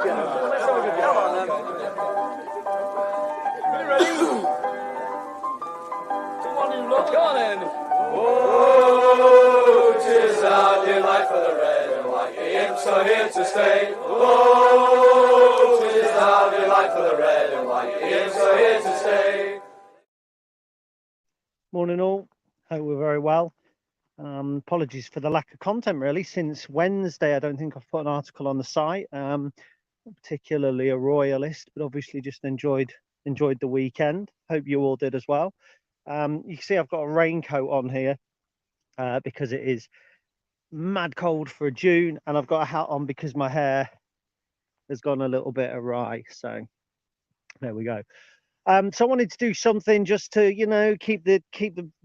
Come on in. Oh, 'tis our delight for the red and white. The Imps are here to stay. Oh, 'tis our delight for the red and white. The Imps are here to stay. Morning all. Hope we're very well. Apologies for the lack of content really. Since Wednesday, I don't think I've put an article on the site, particularly a royalist, but obviously just enjoyed the weekend. Hope you all did as well. You can see I've got a raincoat on here because it is mad cold for June, and I've got a hat on because my hair has gone a little bit awry. So there we go. So I wanted to do something just to, you know, keep the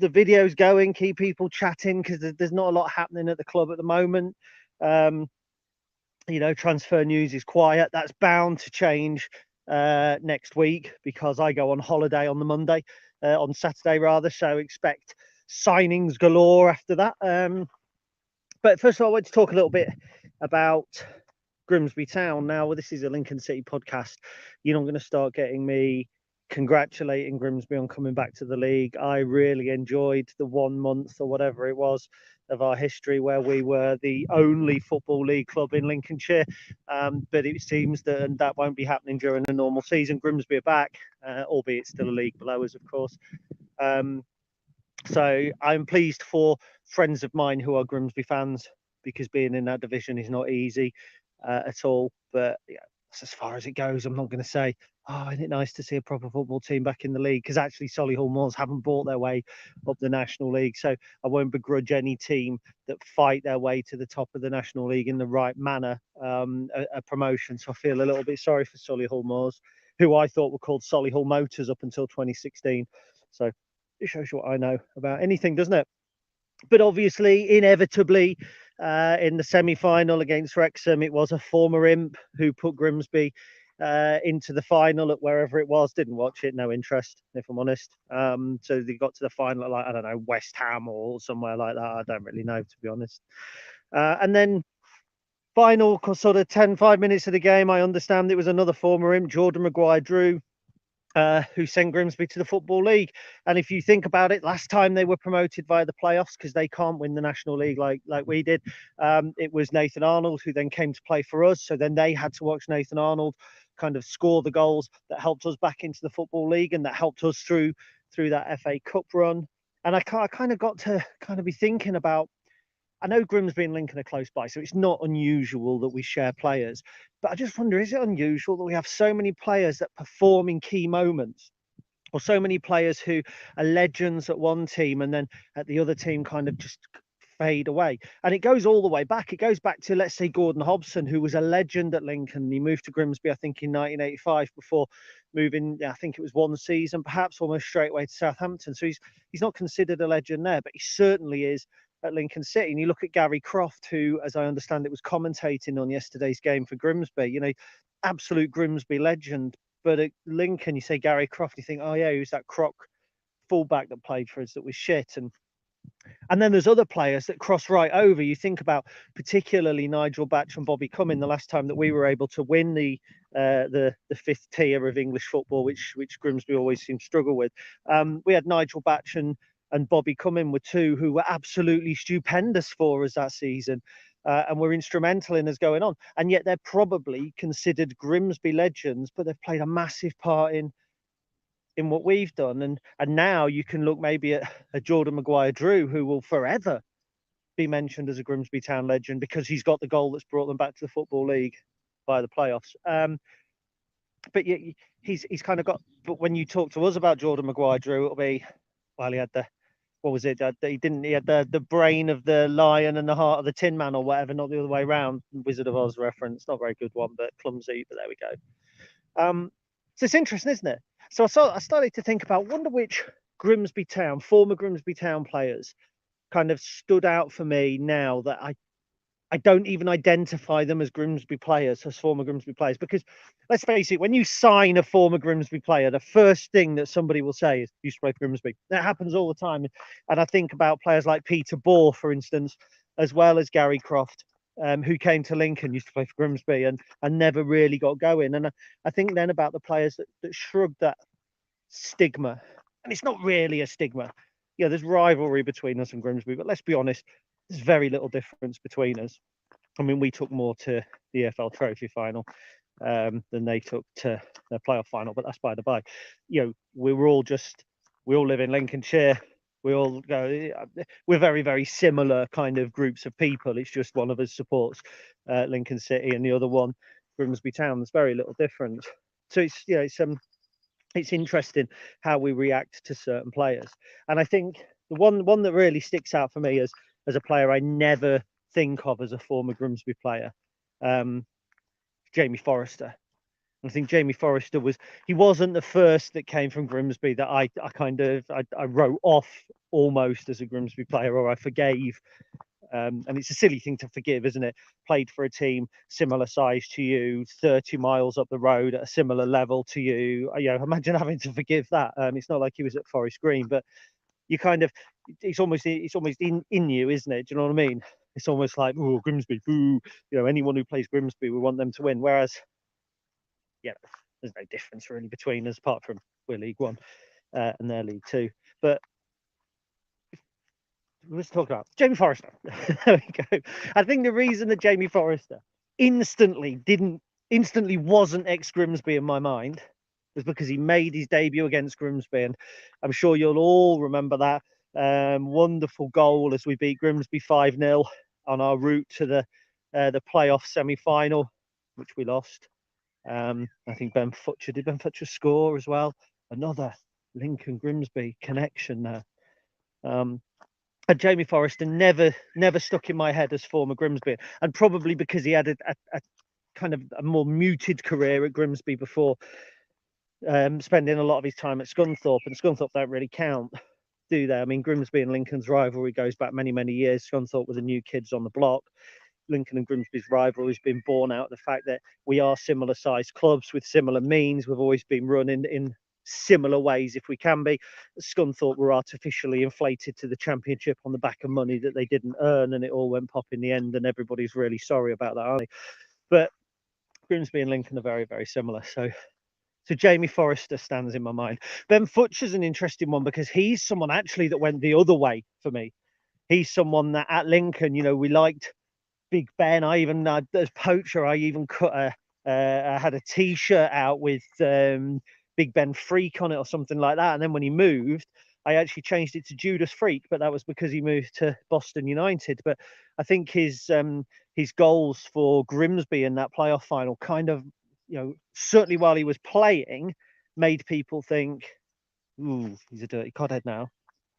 videos going, keep people chatting, because there's not a lot happening at the club at the moment. You know, transfer news is quiet. That's bound to change next week because I go on holiday on the Monday, on Saturday rather. So expect signings galore after that. But first of all, I want to talk a little bit about Grimsby Town. Now, this is a Lincoln City podcast. You're not going to start getting me congratulating Grimsby on coming back to the league. I really enjoyed the 1 month or whatever it was of our history where we were the only football league club in Lincolnshire, but it seems that won't be happening during the normal season. Grimsby are back, albeit still a league below us, of course. So I'm pleased for friends of mine who are Grimsby fans, because being in that division is not easy at all. But yeah, that's as far as it goes. I'm not going to say, oh, isn't it nice to see a proper football team back in the league? Because actually Solihull Moors haven't bought their way up the National League. So I won't begrudge any team that fight their way to the top of the National League in the right manner a promotion. So I feel a little bit sorry for Solihull Moors, who I thought were called Solihull Motors up until 2016. So it shows you what I know about anything, doesn't it? But obviously, inevitably, in the semi-final against Wrexham, it was a former Imp who put Grimsby into the final at wherever it was. Didn't watch it, no interest, if I'm honest. So they got to the final at, like, I don't know, West Ham or somewhere like that. I don't really know, to be honest. And then final sort of 5 minutes of the game, I understand it was another former Imp, Jordan Maguire-Drew, who sent Grimsby to the Football League. And if you think about it, last time they were promoted via the playoffs, because they can't win the National League like we did, it was Nathan Arnold who then came to play for us. So then they had to watch Nathan Arnold kind of score the goals that helped us back into the Football League, and that helped us through that FA Cup run. And I kind of got to kind of be thinking about, I know Grimsby and Lincoln are close by, so it's not unusual that we share players. But I just wonder, is it unusual that we have so many players that perform in key moments, or so many players who are legends at one team and then at the other team kind of just fade away? And it goes all the way back. It goes back to, let's say, Gordon Hobson, who was a legend at Lincoln. He moved to Grimsby, I think, in 1985 before moving, I think it was one season, perhaps almost straight away to Southampton. So he's not considered a legend there, but he certainly is at Lincoln City. And you look at Gary Croft, who, as I understand it, was commentating on yesterday's game for Grimsby, you know, absolute Grimsby legend. But at Lincoln, you say Gary Croft, you think, oh yeah, he was that croc fullback that played for us that was shit. And then there's other players that cross right over. You think about particularly Nigel Batch and Bobby Cumming, the last time that we were able to win the fifth tier of English football, which Grimsby always seemed to struggle with. We had Nigel Batch and Bobby Cumming were two who were absolutely stupendous for us that season, and were instrumental in us going on. And yet they're probably considered Grimsby legends, but they've played a massive part in what we've done. And now you can look maybe at Jordan Maguire-Drew, who will forever be mentioned as a Grimsby Town legend because he's got the goal that's brought them back to the Football League via the playoffs. But yeah, he's kind of got. But when you talk to us about Jordan Maguire-Drew, it'll be, well, he had the, what was it? He had the brain of the lion and the heart of the Tin Man or whatever, not the other way around. Wizard of Oz reference, not a very good one, but clumsy. But there we go. So it's interesting, isn't it? So I started to think about, wonder which Grimsby Town, former Grimsby Town players kind of stood out for me now that I don't even identify them as Grimsby players, as former Grimsby players. Because let's face it, when you sign a former Grimsby player, the first thing that somebody will say is, you play for Grimsby. That happens all the time. And I think about players like Peter Bohr, for instance, as well as Gary Croft, who came to Lincoln, used to play for Grimsby, and never really got going. And I think then about the players that shrugged that stigma, and it's not really a stigma. Yeah, there's rivalry between us and Grimsby, but let's be honest, there's very little difference between us. I mean, we took more to the EFL Trophy final than they took to their playoff final, but that's by the by. You know, we all live in Lincolnshire. We all go. We're very, very similar kind of groups of people. It's just one of us supports Lincoln City and the other one Grimsby Town. There's very little difference. So it's interesting how we react to certain players. And I think the one that really sticks out for me as a player I never think of as a former Grimsby player, Jamie Forrester. I think Jamie Forrester wasn't the first that came from Grimsby that I wrote off almost as a Grimsby player, or I forgave. And it's a silly thing to forgive, isn't it? Played for a team similar size to you, 30 miles up the road at a similar level to you. You know, imagine having to forgive that. It's not like he was at Forest Green, but you kind of, it's almost in you, isn't it? Do you know what I mean? It's almost like, oh, Grimsby, boo. You know, anyone who plays Grimsby, we want them to win. Whereas, yeah, there's no difference really between us, apart from we're League One and they're League Two. But let's talk about Jamie Forrester. There we go. I think the reason that Jamie Forrester instantly wasn't ex-Grimsby in my mind was because he made his debut against Grimsby, and I'm sure you'll all remember that wonderful goal as we beat Grimsby 5-0 on our route to the playoff semi-final, which we lost. I think did Ben Futcher score as well? Another Lincoln Grimsby connection there. And Jamie Forrester never stuck in my head as former Grimsby, and probably because he had a kind of a more muted career at Grimsby before spending a lot of his time at Scunthorpe, and Scunthorpe don't really count, do they? I mean, Grimsby and Lincoln's rivalry goes back many, many years. Scunthorpe were the new kids on the block. Lincoln and Grimsby's rivalry has been born out of the fact that we are similar sized clubs with similar means. We've always been run in similar ways if we can be. Scunthorpe were artificially inflated to the championship on the back of money that they didn't earn, and it all went pop in the end, and everybody's really sorry about that, aren't they? But Grimsby and Lincoln are very, very similar. So Jamie Forrester stands in my mind. Ben Futcher's an interesting one because he's someone actually that went the other way for me. He's someone that at Lincoln, you know, we liked Big Ben. I even as poacher, I even cut I had a T-shirt out with Big Ben Freak on it or something like that. And then when he moved, I actually changed it to Judas Freak, but that was because he moved to Boston United. But I think his goals for Grimsby in that playoff final kind of, you know, certainly while he was playing, made people think, ooh, he's a dirty codhead now.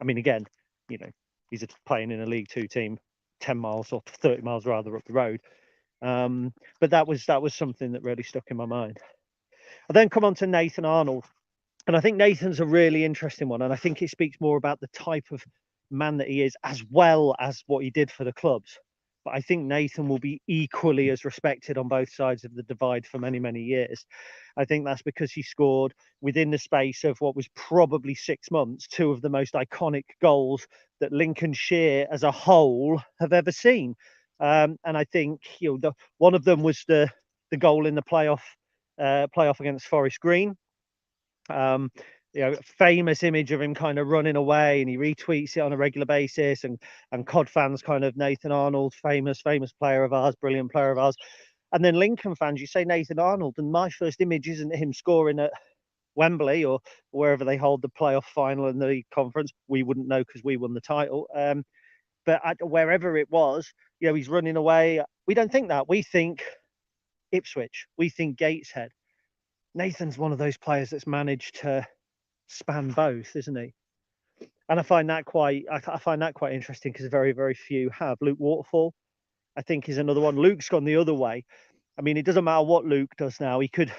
I mean, again, you know, he's playing in a League Two team 10 miles or 30 miles rather up the road. But that was something that really stuck in my mind. I then come on to Nathan Arnold. And I think Nathan's a really interesting one. And I think it speaks more about the type of man that he is, as well as what he did for the clubs. But I think Nathan will be equally as respected on both sides of the divide for many, many years. I think that's because he scored within the space of what was probably 6 months, 2 of the most iconic goals that Lincolnshire as a whole have ever seen. And I think, you know, one of them was the goal in the playoff against Forest Green. You know, famous image of him kind of running away, and he retweets it on a regular basis, and COD fans kind of Nathan Arnold, famous player of ours, brilliant player of ours. And then Lincoln fans, you say Nathan Arnold, and my first image isn't him scoring at Wembley or wherever they hold the playoff final in the conference. We wouldn't know because we won the title. But wherever it was, you know, he's running away. We don't think that. We think Ipswich. We think Gateshead. Nathan's one of those players that's managed to span both, isn't he? And I find that quite interesting because very, very few have. Luke Waterfall, I think, is another one. Luke's gone the other way. I mean, it doesn't matter what Luke does now. He could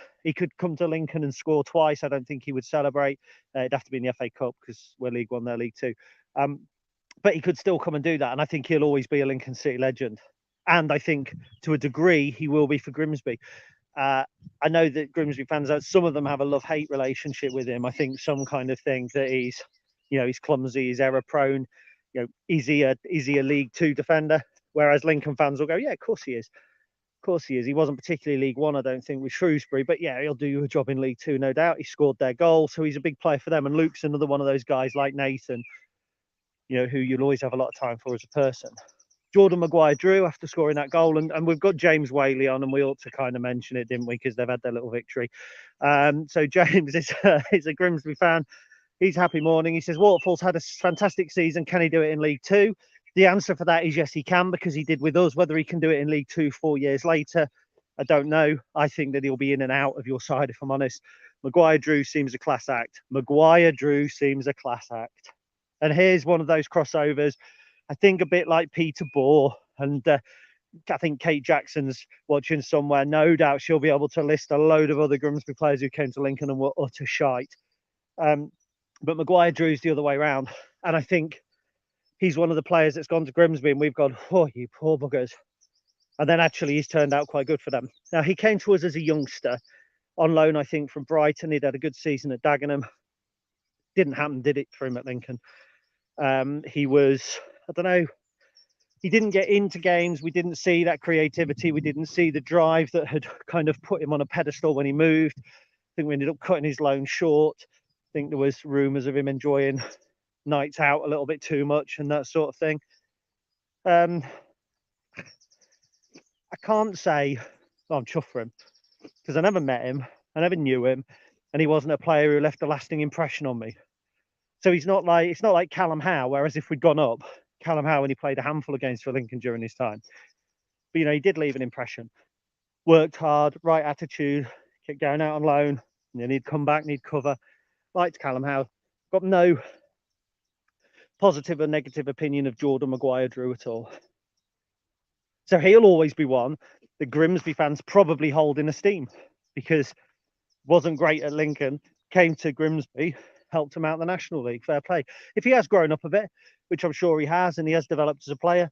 come to Lincoln and score twice. I don't think he would celebrate. It'd have to be in the FA Cup because we're League One, they're League Two. But he could still come and do that. And I think he'll always be a Lincoln City legend. And I think to a degree he will be for Grimsby. I know that Grimsby fans, some of them have a love-hate relationship with him. I think some kind of thing that he's clumsy, he's error-prone. You know, is he a League Two defender? Whereas Lincoln fans will go, yeah, of course he is. Of course he is. He wasn't particularly League One, I don't think, with Shrewsbury, but yeah, he'll do you a job in League Two, no doubt. He scored their goal, so he's a big player for them. And Luke's another one of those guys like Nathan, you know, who you'll always have a lot of time for as a person. Jordan Maguire-Drew after scoring that goal, and we've got James Whaley on, and we ought to kind of mention it, didn't we? Because they've had their little victory. So James is a Grimsby fan. He's happy morning. He says Waterfall's had a fantastic season. Can he do it in League Two? The answer for that is yes, he can, because he did with us. Whether he can do it in League Two 4 years later, I don't know. I think that he'll be in and out of your side, if I'm honest. Maguire-Drew seems a class act. Maguire-Drew seems a class act. And here's one of those crossovers, I think a bit like Peter Bohr. And I think Kate Jackson's watching somewhere. No doubt she'll be able to list a load of other Grimsby players who came to Lincoln and were utter shite. But Maguire-Drew's the other way around. And I think he's one of the players that's gone to Grimsby and we've gone, oh, you poor buggers. And then actually he's turned out quite good for them. Now, he came to us as a youngster on loan, I think, from Brighton. He'd had a good season at Dagenham. Didn't happen, did it, for him at Lincoln? He was, I don't know, he didn't get into games. We didn't see that creativity. We didn't see the drive that had kind of put him on a pedestal when he moved. I think we ended up cutting his loan short. I think there was rumours of him enjoying nights out a little bit too much and that sort of thing. I can't say I'm chuffed for him, because I never met him, I never knew him, and he wasn't a player who left a lasting impression on me. So he's not like, it's not like Callum Howe, whereas if we'd gone up, Callum Howe, when he played a handful of games for Lincoln during his time, but you know, he did leave an impression. Worked hard, right attitude, kept going out on loan, and then he'd come back, need cover. Liked Callum Howe. Got no positive or negative opinion of Jordan Maguire-Drew at all. So he'll always be one that Grimsby fans probably hold in esteem, because wasn't great at Lincoln, came to Grimsby, helped him out in the National League. Fair play. If he has grown up a bit, which I'm sure he has, and he has developed as a player,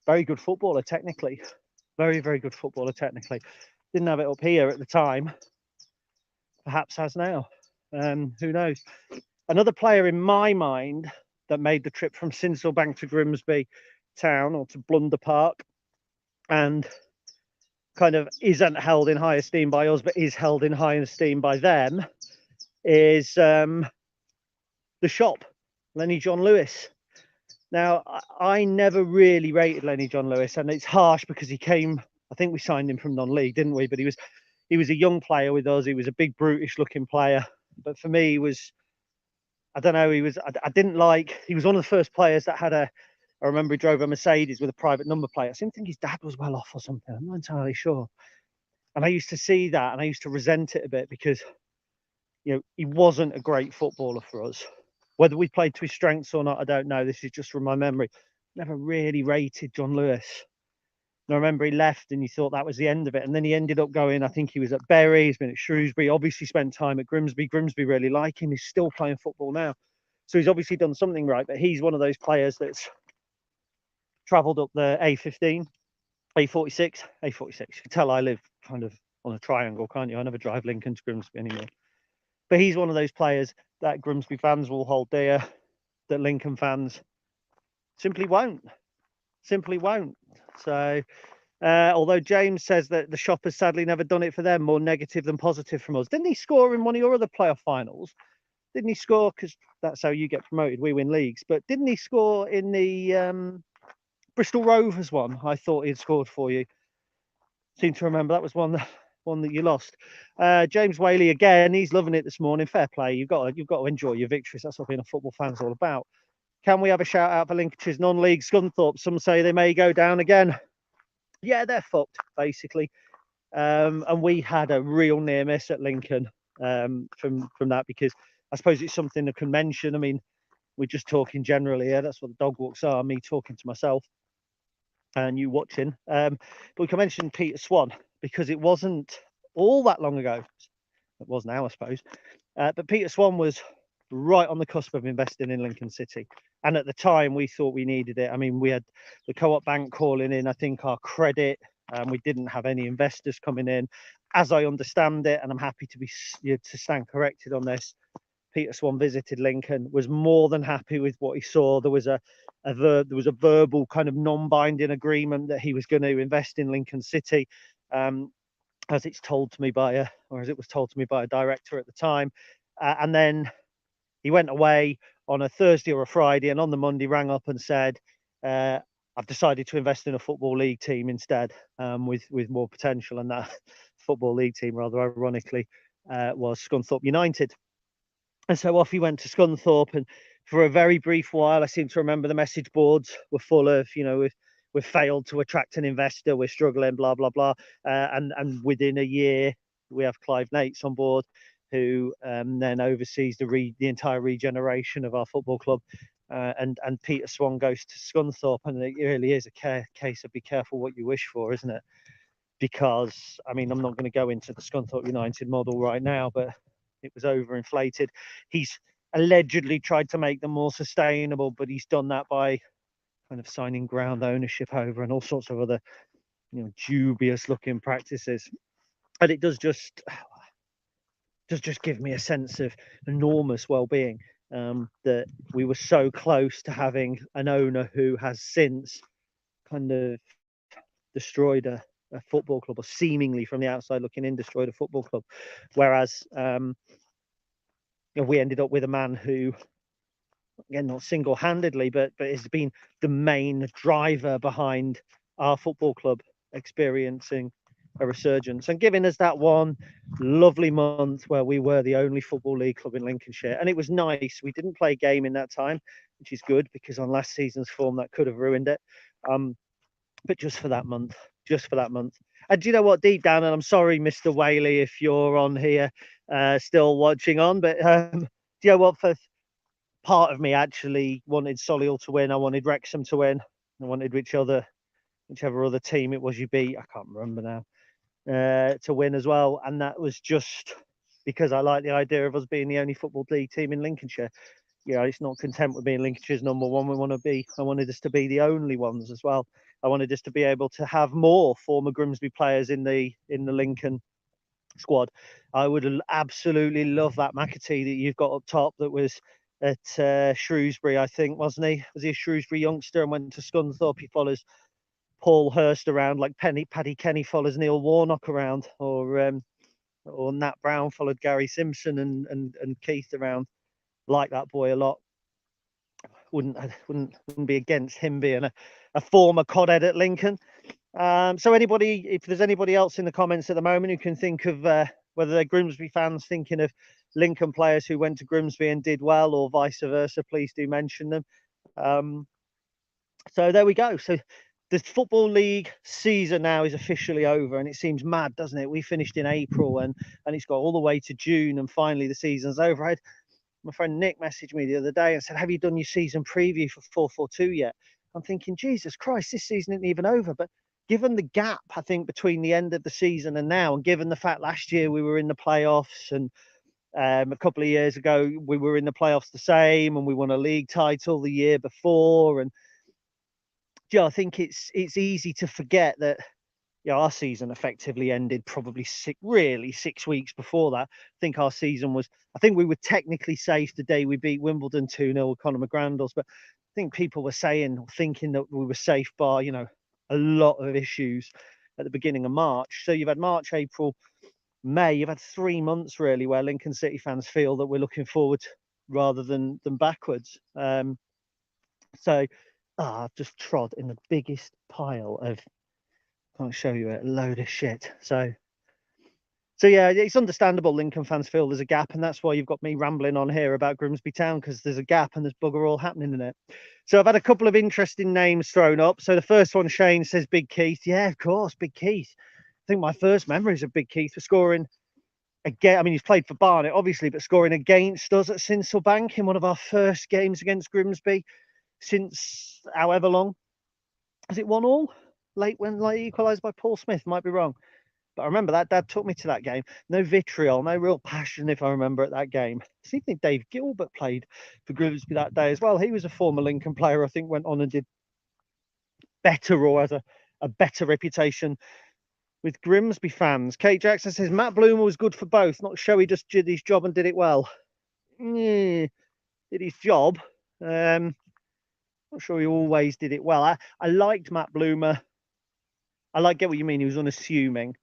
very good footballer technically. Very, very good footballer technically. Didn't have it up here at the time. Perhaps has now. Who knows? Another player in my mind that made the trip from Sinclebank to Grimsby Town, or to Blunder Park, and kind of isn't held in high esteem by us, but is held in high esteem by them, is the shop, Lenny John Lewis. Now, I never really rated Lenny John Lewis, and it's harsh because he came, I think we signed him from non-league, didn't we? But he was a young player with us. He was a big, brutish looking player. But for me, he was, I don't know, I didn't like, he was one of the first players that had I remember he drove a Mercedes with a private number plate. I seem to think his dad was well off or something. I'm not entirely sure. And I used to see that and I used to resent it a bit, because, you know, he wasn't a great footballer for us. Whether we played to his strengths or not, I don't know. This is just from my memory. Never really rated John Lewis. And I remember he left and you thought that was the end of it. And then he ended up going, I think he was at Bury, he's been at Shrewsbury, obviously spent time at Grimsby. Grimsby really like him. He's still playing football now. So he's obviously done something right, but he's one of those players that's travelled up the A15, A46. You can tell I live kind of on a triangle, can't you? I never drive Lincoln to Grimsby anymore. But he's one of those players that Grimsby fans will hold dear, that Lincoln fans simply won't. So, although James says that the shop has sadly never done it for them, more negative than positive from us. Didn't he score in one of your other playoff finals? Didn't he score? Because that's how you get promoted. We win leagues. But didn't he score in the Bristol Rovers one? I thought he'd scored for you. Seem to remember that was one that you lost. James Whaley again, he's loving it this morning. Fair play. You've got to enjoy your victories. That's what being a football fan's all about. Can we have a shout out for Lincolnshire's non-league Scunthorpe? Some say they may go down again. Yeah, they're fucked basically. And we had a real near miss at Lincoln from that, because I suppose it's something I can mention. I mean, we're just talking generally here. That's what the dog walks are, me talking to myself and you watching. But we can mention Peter Swan, because it wasn't all that long ago. It was now, I suppose. But Peter Swan was right on the cusp of investing in Lincoln City. And at the time, we thought we needed it. I mean, we had the Co-op Bank calling in, I think, our credit. We didn't have any investors coming in. As I understand it, and I'm happy to be to stand corrected on this, Peter Swan visited Lincoln, was more than happy with what he saw. There was a there was a verbal kind of non-binding agreement that he was going to invest in Lincoln City, as it's told to me by as it was told to me by a director at the time. And then he went away on a Thursday or a Friday, and on the Monday rang up and said, I've decided to invest in a Football League team instead, with more potential. And that Football League team, rather ironically, was Scunthorpe United. And so off he went to Scunthorpe, and for a very brief while, I seem to remember the message boards were full of, we've failed to attract an investor, we're struggling, blah, blah, blah. And within a year, we have Clive Nates on board, who then oversees the entire regeneration of our football club. And Peter Swan goes to Scunthorpe, and it really is a case of be careful what you wish for, isn't it? Because, I mean, I'm not going to go into the Scunthorpe United model right now, but it was overinflated. He's allegedly tried to make them more sustainable, but he's done that by kind of signing ground ownership over and all sorts of other, dubious looking practices. And it does just give me a sense of enormous well-being, that we were so close to having an owner who has since kind of destroyed a football club, or seemingly from the outside looking in destroyed a football club, whereas we ended up with a man who, again, not single-handedly, but has been the main driver behind our football club experiencing a resurgence and giving us that one lovely month where we were the only Football League club in Lincolnshire. And it was nice. We didn't play a game in that time, which is good, because on last season's form that could have ruined it. But just for that month. And do you know what, deep down, and I'm sorry, Mr. Whaley, if you're on here still watching on, but do you know what, for part of me actually wanted Solihull to win. I wanted Wrexham to win. I wanted whichever other team it was you beat, I can't remember now, to win as well. And that was just because I like the idea of us being the only Football League team in Lincolnshire. It's not content with being Lincolnshire's number one. I wanted us to be the only ones as well. I wanted us to be able to have more former Grimsby players in the Lincoln squad. I would absolutely love that McAtee that you've got up top that was at Shrewsbury, I think, wasn't he? Was he a Shrewsbury youngster and went to Scunthorpe? He follows Paul Hurst around like Paddy Kenny follows Neil Warnock around, or Nat Brown followed Gary Simpson and Keith around. Like that boy a lot. Wouldn't be against him being a former codhead at Lincoln. So if there's anybody else in the comments at the moment who can think of whether they're Grimsby fans thinking of Lincoln players who went to Grimsby and did well, or vice versa, please do mention them. So there we go. So the Football League season now is officially over, and it seems mad, doesn't it? We finished in April and it's got all the way to June, and finally the season's over. I had my friend Nick messaged me the other day and said, have you done your season preview for 442 yet? I'm thinking, Jesus Christ, this season isn't even over. But given the gap, I think, between the end of the season and now, and given the fact last year we were in the playoffs, and a couple of years ago we were in the playoffs the same, and we won a league title the year before, and I think it's easy to forget that our season effectively ended probably 6 weeks before that. I think our season was, I think we were technically safe the day we beat Wimbledon 2-0 with Conor McGrandles, but I think people were thinking that we were safe by, a lot of issues at the beginning of March. So you've had March, April, May, you've had 3 months really where Lincoln City fans feel that we're looking forward rather than backwards. So I've just trod in the biggest pile of, can't show you a load of shit. So yeah, it's understandable Lincoln fans feel there's a gap, and that's why you've got me rambling on here about Grimsby Town, because there's a gap and there's bugger all happening in it. So I've had a couple of interesting names thrown up. So the first one, Shane says Big Keith. Yeah, of course, Big Keith. I think my first memories of Big Keith were scoring again. I mean, he's played for Barnet, obviously, but scoring against us at Sinclair Bank in one of our first games against Grimsby since however long. Was it 1-1? Late equalised by Paul Smith, might be wrong. But I remember that Dad took me to that game. No vitriol, no real passion, if I remember, at that game. I think Dave Gilbert played for Grimsby that day as well. He was a former Lincoln player, I think, went on and did better, or has a better reputation with Grimsby fans. Kate Jackson says, Matt Bloomer was good for both. Not sure he just did his job and did it well. Did his job. Not sure he always did it well. I liked Matt Bloomer. Get what you mean. He was unassuming.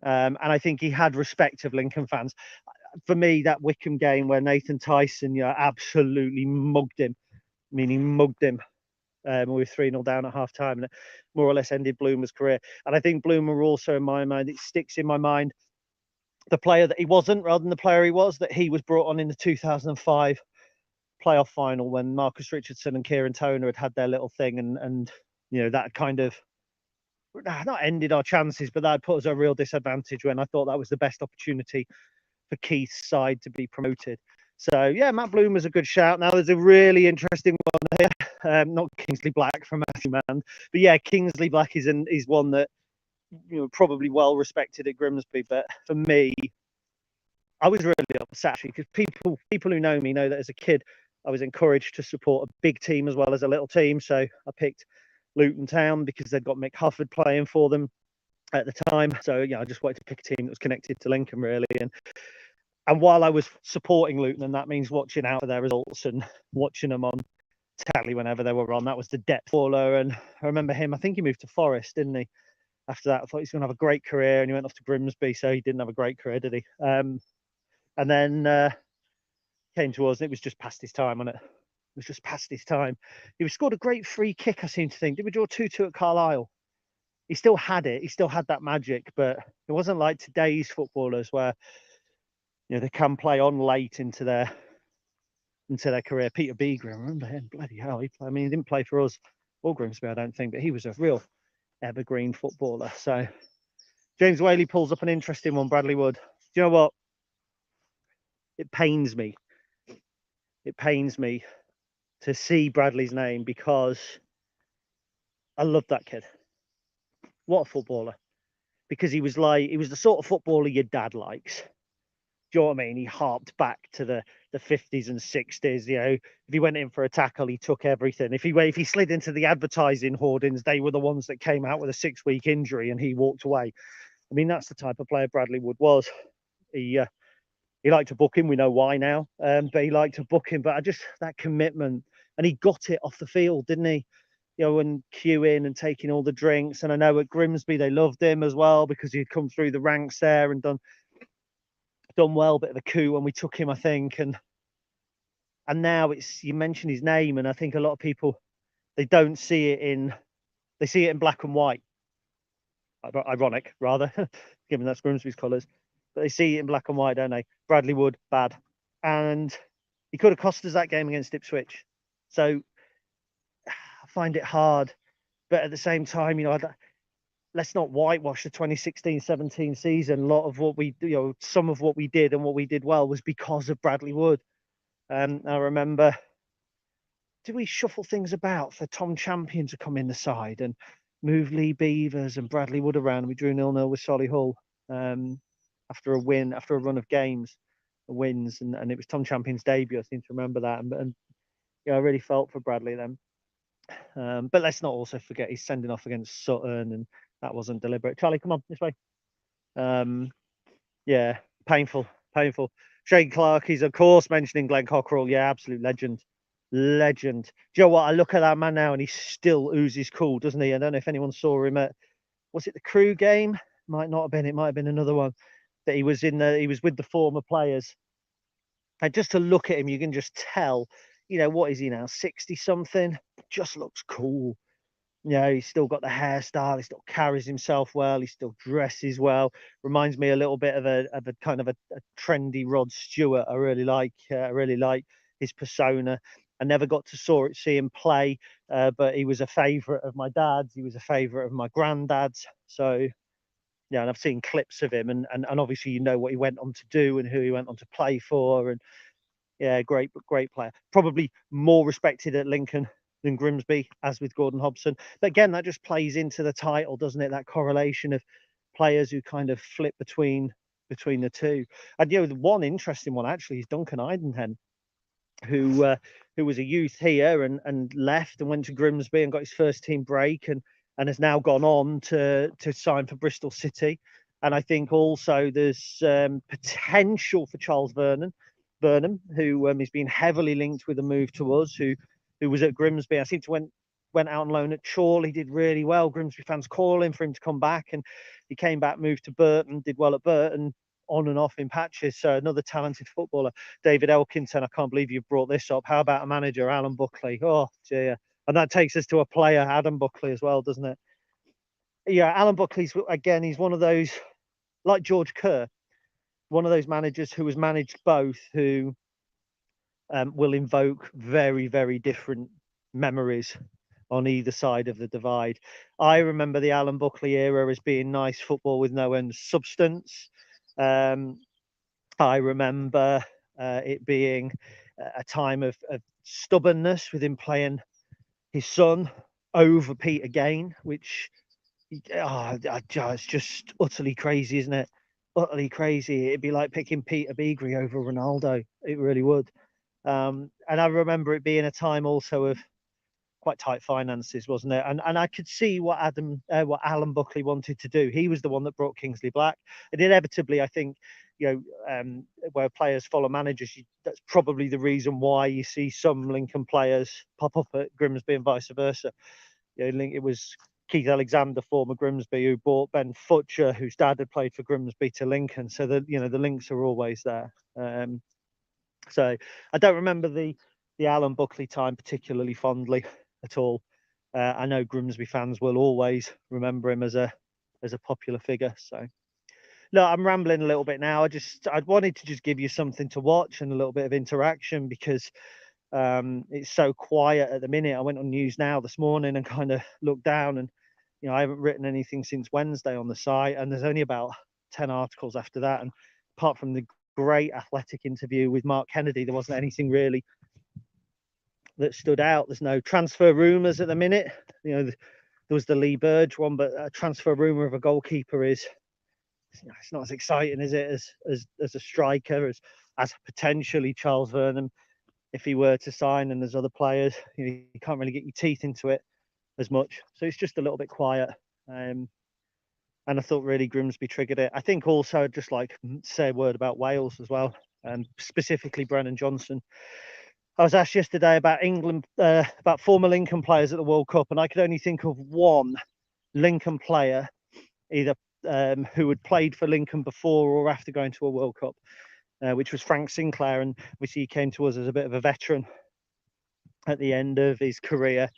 And I think he had respect of Lincoln fans. For me, that Wickham game where Nathan Tyson, absolutely mugged him, meaning mugged him. We were 3-0 down at half time, and it more or less ended Bloomer's career. And I think Bloomer also, in my mind, it sticks in my mind, the player that he wasn't rather than the player he was, that he was brought on in the 2005 playoff final when Marcus Richardson and Kieran Toner had their little thing, and that kind of not ended our chances, but that put us at a real disadvantage when I thought that was the best opportunity for Keith's side to be promoted. So yeah, Matt Bloomer's a good shout. Now there's a really interesting one here, not Kingsley Black from Matthew Mann, but yeah, Kingsley Black is one that probably well respected at Grimsby, but for me, I was really upset actually, because people who know me know that as a kid I was encouraged to support a big team as well as a little team. So I picked Luton Town because they'd got Mick Hufford playing for them at the time. So I just wanted to pick a team that was connected to Lincoln really. And while I was supporting Luton, and that means watching out for their results and watching them on telly whenever they were on, that was the depth baller. And I remember him, I think he moved to Forrest, didn't he? After that, I thought he was going to have a great career, and he went off to Grimsby, so he didn't have a great career, did he? And then came to us, and it was just past his time, wasn't it? It was just past his time. He scored a great free kick, I seem to think. Did we draw 2-2 at Carlisle? He still had it. He still had that magic, but it wasn't like today's footballers where they can play on late into their career. Peter Beagren, remember him? Bloody hell, he didn't play for us or Grimsby, I don't think, but he was a real evergreen footballer. So James Whaley pulls up an interesting one, Bradley Wood. Do you know what? It pains me. It pains me to see Bradley's name because I love that kid. What a footballer. Because he was the sort of footballer your dad likes. Do you know what I mean? He harped back to the 50s and 60s. If he went in for a tackle, he took everything. If he slid into the advertising hoardings, they were the ones that came out with a 6-week injury and he walked away. I mean, that's the type of player Bradley Wood was. He liked to book him. We know why now, but he liked to book him. But that commitment, and he got it off the field, didn't he? And queuing and taking all the drinks. And I know at Grimsby they loved him as well because he'd come through the ranks there and done well, bit of a coup when we took him, I think. And now you mentioned his name, and I think a lot of people, they see it in black and white. Ironic, rather, given that's Grimsby's colours. But they see it in black and white, don't they? Bradley Wood, bad. And he could have cost us that game against Ipswich. So I find it hard. But at the same time, let's not whitewash the 2016-17 season. A lot of what we, some of what we did and what we did well was because of Bradley Wood. I remember, did we shuffle things about for Tom Champion to come in the side and move Lee Beavers and Bradley Wood around? We drew 0-0 with Solihull after a run of wins, and it was Tom Champion's debut. I seem to remember that, and I really felt for Bradley then. But let's not also forget he's sending off against Sutton, and that wasn't deliberate. Charlie, come on this way. Yeah, painful. Shane Clark, he's of course mentioning Glenn Cockrell. Yeah, absolute legend. Do you know what? I look at that man now and he still oozes cool, doesn't he? I don't know if anyone saw him at, was it the Crew game? Might not have been. It might have been another one that he was with the former players. And just to look at him, you can just tell, what is he now? 60 something. Just looks cool. He's still got the hairstyle. He still carries himself well. He still dresses well. Reminds me a little bit of a kind of a trendy Rod Stewart. I really like his persona. I never got to see him play, but he was a favourite of my dad's. He was a favourite of my granddad's. So, and I've seen clips of him, and obviously what he went on to do and who he went on to play for, and great player. Probably more respected at Lincoln than Grimsby, as with Gordon Hobson. But again, that just plays into the title, doesn't it? That correlation of players who kind of flip between the two. And the one interesting one actually is Duncan Eidenhan, who was a youth here and left and went to Grimsby and got his first team break and has now gone on to sign for Bristol City. And I think also there's potential for Charles Burnham, who is being heavily linked with a move to us, who who was at Grimsby. I seem to went out on loan at Chorley, did really well. Grimsby fans calling for him to come back, and he came back, moved to Burton, did well at Burton, on and off in patches. So another talented footballer, David Elkington. I can't believe you've brought this up. How about a manager, Alan Buckley? Oh dear. And that takes us to a player, Adam Buckley, as well, doesn't it? Yeah, Alan Buckley's, again, he's one of those, like George Kerr, one of those managers who has managed both, who will invoke very, very different memories on either side of the divide. I remember the Alan Buckley era as being nice football with no end substance. I remember it being a time of stubbornness with him playing his son over Pete again, which it's just utterly crazy, isn't it? Utterly crazy. It'd be like picking Peter Beagrie over Ronaldo. It really would. And I remember it being a time also of quite tight finances, wasn't it? And I could see what Alan Buckley wanted to do. He was the one that brought Kingsley Black, and inevitably, I think, where players follow managers, that's probably the reason why you see some Lincoln players pop up at Grimsby and vice versa. It was Keith Alexander, former Grimsby, who bought Ben Futcher, whose dad had played for Grimsby, to Lincoln. So the links are always there. So I don't remember the Alan Buckley time particularly fondly at all. I know Grimsby fans will always remember him as a popular figure. So no, I'm rambling a little bit now. I wanted to just give you something to watch and a little bit of interaction, because it's so quiet at the minute. I went on News Now this morning and kind of looked down, and I haven't written anything since Wednesday on the site, and there's only about 10 articles after that. And apart from the great Athletic interview with Mark Kennedy, there wasn't anything really that stood out. There's no transfer rumours at the minute. There was the Lee Burge one, but a transfer rumour of a goalkeeper it's not as exciting, is it, as a striker, as potentially Charles Vernon, if he were to sign. And there's other players, you can't really get your teeth into it as much. So it's just a little bit quiet. And I thought really Grimsby triggered it. I think also I'd just like to say a word about Wales as well, and specifically Brennan Johnson. I was asked yesterday about England, about former Lincoln players at the World Cup, and I could only think of one Lincoln player, either who had played for Lincoln before or after going to a World Cup, which was Frank Sinclair. And obviously he came to us as a bit of a veteran at the end of his career,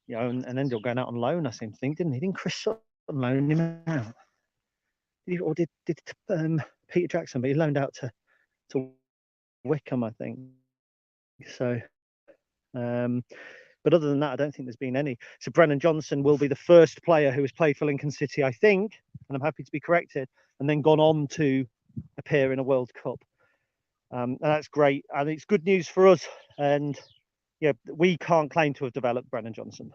and ended up going out on loan, I seem to think, didn't he? Didn't Chris Sutton loan him out? Or did Peter Jackson? But he loaned out to Wickham, I think. So, but other than that, I don't think there's been any. So Brennan Johnson will be the first player who has played for Lincoln City, I think, and I'm happy to be corrected, and then gone on to appear in a World Cup. And that's great, and it's good news for us. And we can't claim to have developed Brennan Johnson.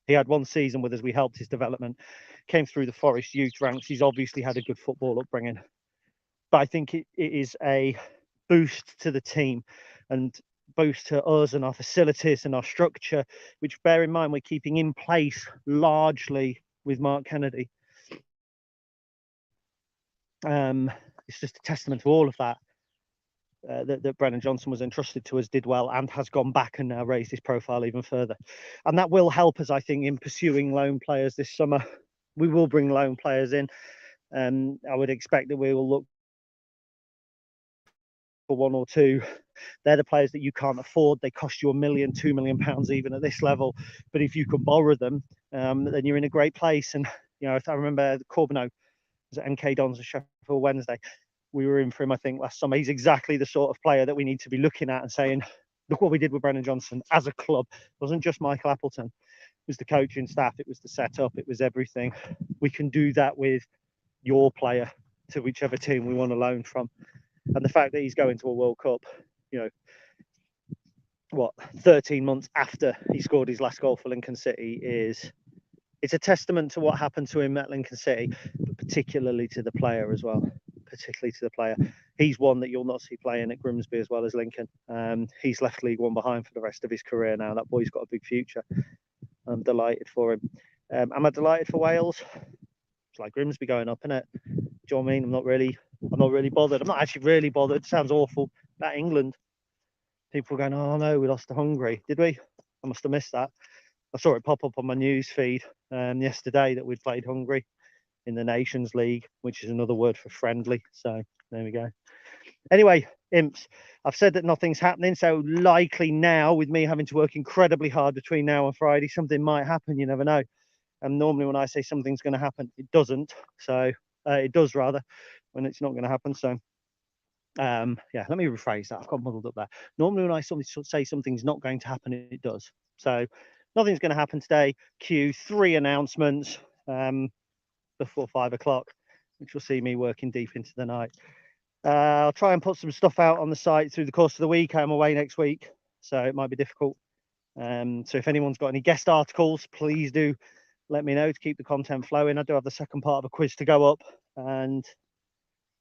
He had one season with us. We helped his development, came through the Forrest youth ranks. He's obviously had a good football upbringing, but I think it is a boost to the team and boost to us and our facilities and our structure, which, bear in mind, we're keeping in place largely with Mark Kennedy. It's just a testament to all of that. That Brennan Johnson was entrusted to us, did well, and has gone back and now raised his profile even further. And that will help us, I think, in pursuing loan players this summer. We will bring loan players in. I would expect that we will look for one or two. They're the players that you can't afford. They cost you £1 million, £2 million even at this level. But if you can borrow them, then you're in a great place. And if I remember Corbino was at MK Dons and Sheffield Wednesday. We were in for him, I think, last summer. He's exactly the sort of player that we need to be looking at and saying, look what we did with Brennan Johnson as a club. It wasn't just Michael Appleton. It was the coaching staff. It was the setup. It was everything. We can do that with your player to whichever team we want to loan from. And the fact that he's going to a World Cup, 13 months after he scored his last goal for Lincoln City, it's a testament to what happened to him at Lincoln City, but particularly to the player as well. He's one that you'll not see playing at Grimsby as well as Lincoln. He's left League One behind for the rest of his career now. That boy's got a big future. I'm delighted for him. Am I delighted for Wales? It's like Grimsby going up, isn't it? Do you know what I mean? I'm not really bothered. I'm not actually really bothered. It sounds awful. About England. People are going, oh no, we lost to Hungary. Did we? I must have missed that. I saw it pop up on my news feed yesterday that we'd played Hungary in the Nations League, which is another word for friendly. So there we go. Anyway, Imps, I've said that nothing's happening, so likely now, with me having to work incredibly hard between now and Friday, something might happen. You never know. And normally when I say something's going to happen, it doesn't. So it does, rather, when it's not going to happen. So yeah, let me rephrase that. I've got muddled up there. Normally when I say something's not going to happen, it does. So nothing's going to happen today. Q3 announcements before 5 o'clock, which will see me working deep into the night. I'll try and put some stuff out on the site through the course of the week. I'm away next week, so it might be difficult. So if anyone's got any guest articles, please do let me know to keep the content flowing. I do have the second part of a quiz to go up. And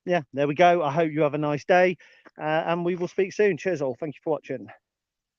yeah, there we go. I hope you have a nice day, and we will speak soon. Cheers all. Thank you for watching.